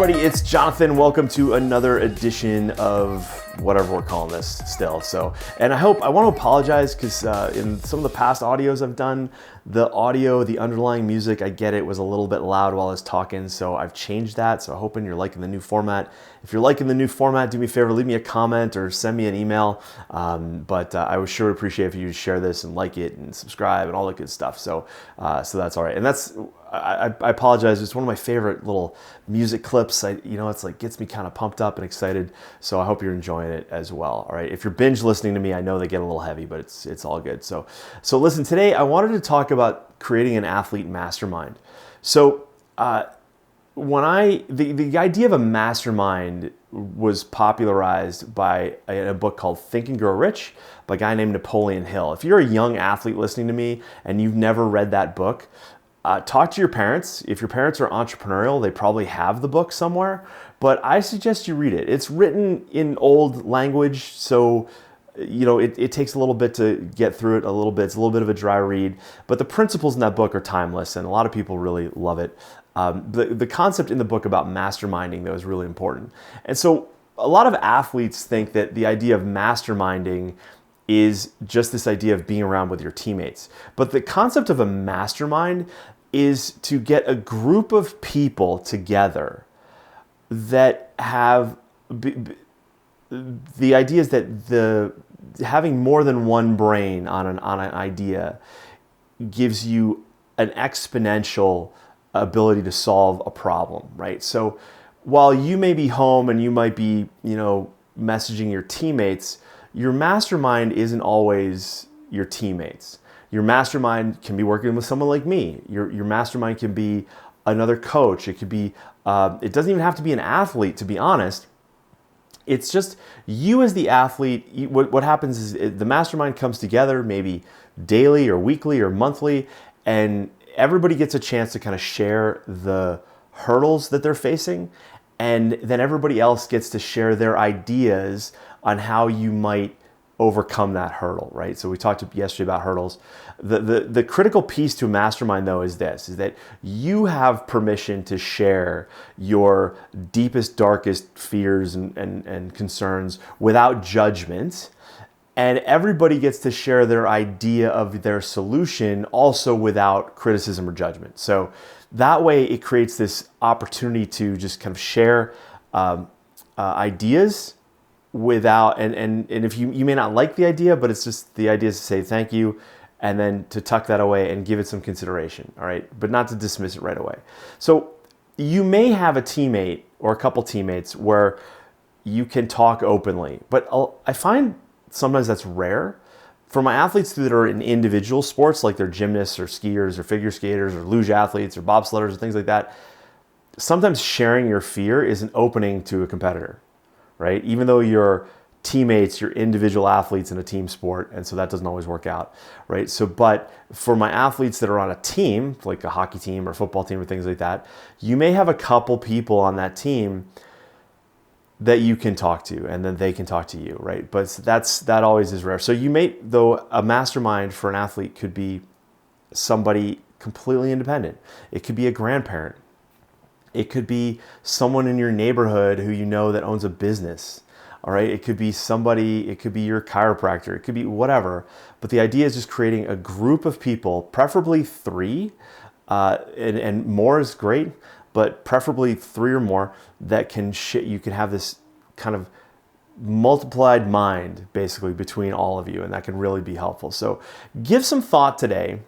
everybody, it's Jonathan. Welcome to another edition of whatever we're calling this still. And I want to apologize because in some of the past audios I've done, the audio, the underlying music, I get it, was a little bit loud while I was talking, so I've changed that. So I'm hoping you're liking the new format. If you're liking the new format, do me a favor, leave me a comment or send me an email. But I would sure appreciate if you share this and like it and subscribe and all that good stuff. So that's all right. And I apologize. It's one of my favorite little music clips. It's like gets me kind of pumped up and excited. So I hope you're enjoying it as well. All right. If you're binge listening to me, I know they get a little heavy, but it's all good. So listen, today I wanted to talk about creating an athlete mastermind. So the idea of a mastermind was popularized by a book called Think and Grow Rich by a guy named Napoleon Hill. If you're a young athlete listening to me and you've never read that book, talk to your parents. If your parents are entrepreneurial, they probably have the book somewhere, but I suggest you read it. It's written in old language, so it takes a little bit to get through it a little bit. It's a little bit of a dry read, but the principles in that book are timeless, and a lot of people really love it. The concept in the book about masterminding, though, is really important. And so a lot of athletes think that the idea of masterminding is just this idea of being around with your teammates. But the concept of a mastermind is to get a group of people together that have the idea is that having more than one brain on an idea gives you an exponential ability to solve a problem, right? So while you may be home and you might be, messaging your teammates, your mastermind isn't always your teammates. Your mastermind can be working with someone like me. Your mastermind can be another coach. It could be, it doesn't even have to be an athlete, to be honest. It's just you as the athlete. What happens is the mastermind comes together maybe daily or weekly or monthly, and everybody gets a chance to kind of share the hurdles that they're facing, and then everybody else gets to share their ideas on how you might overcome that hurdle, right? So we talked yesterday about hurdles. The critical piece to a mastermind, though, is that you have permission to share your deepest, darkest fears and concerns without judgment. And everybody gets to share their idea of their solution also without criticism or judgment. So that way it creates this opportunity to just kind of share ideas without, and if you may not like the idea, but it's just the idea is to say thank you and then to tuck that away and give it some consideration, all right? But not to dismiss it right away. So you may have a teammate or a couple teammates where you can talk openly, but I find sometimes that's rare. For my athletes that are in individual sports, like they're gymnasts or skiers or figure skaters or luge athletes or bobsledders or things like that, sometimes sharing your fear is an opening to a competitor, right? Even though you're teammates, you're individual athletes in a team sport, and so that doesn't always work out, right? So, but for my athletes that are on a team, like a hockey team or football team or things like that, you may have a couple people on that team that you can talk to, and then they can talk to you, right? But that always is rare. So a mastermind for an athlete could be somebody completely independent. It could be a grandparent. It could be someone in your neighborhood who you know that owns a business, all right? It could be somebody, it could be your chiropractor, it could be whatever. But the idea is just creating a group of people, preferably three, and more is great, but preferably three or more that you can have this kind of multiplied mind basically between all of you, and that can really be helpful. So give some thought today.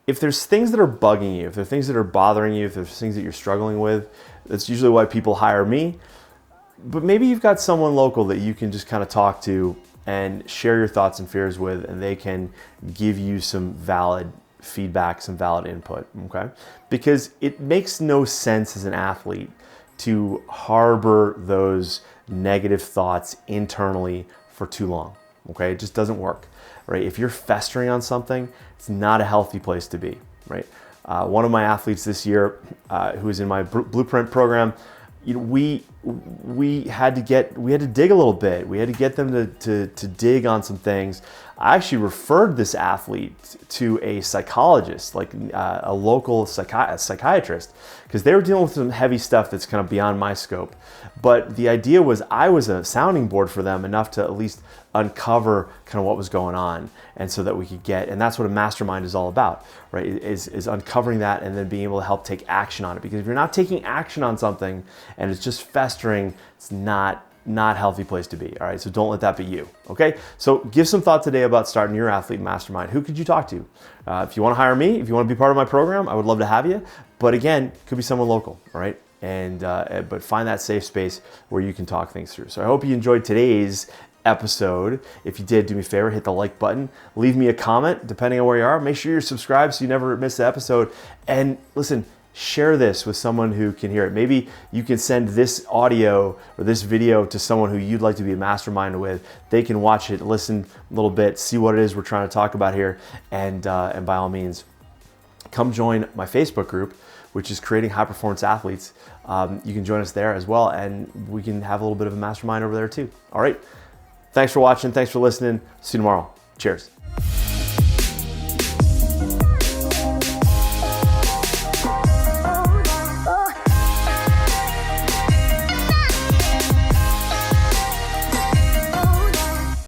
If there's things that are bugging you, if there are things that are bothering you, if there's things that you're struggling with, that's usually why people hire me. But maybe you've got someone local that you can just kind of talk to and share your thoughts and fears with, and they can give you some valid feedback, some valid input, okay? Because it makes no sense as an athlete to harbor those negative thoughts internally for too long, okay? It just doesn't work, right? If you're festering on something, it's not a healthy place to be, right? One of my athletes this year, who is in my Blueprint program, we we had to dig a little bit. We had to get them to dig on some things. I actually referred this athlete to a psychologist, like a local psychiatrist, because they were dealing with some heavy stuff that's kind of beyond my scope. But the idea was I was a sounding board for them enough to at least uncover kind of what was going on, and so that we could get, and that's what a mastermind is all about, right? Is uncovering that and then being able to help take action on it. Because if you're not taking action on something and it's just festering, it's not a healthy place to be. All right, so don't let that be you. Okay, so give some thought today about starting your athlete mastermind. Who could you talk to? If you want to hire me, if you want to be part of my program, I would love to have you. But again, it could be someone local. All right. But find that safe space where you can talk things through. So I hope you enjoyed today's episode. If you did, do me a favor, hit the like button, leave me a comment depending on where you are. Make sure you're subscribed so you never miss the episode. And listen, share this with someone who can hear it. Maybe you can send this audio or this video to someone who you'd like to be a mastermind with. They can watch it, listen a little bit, see what it is we're trying to talk about here, and by all means, come join my Facebook group, which is Creating High Performance Athletes. You can join us there as well, and we can have a little bit of a mastermind over there too. All right. Thanks for watching. Thanks for listening. See you tomorrow. Cheers.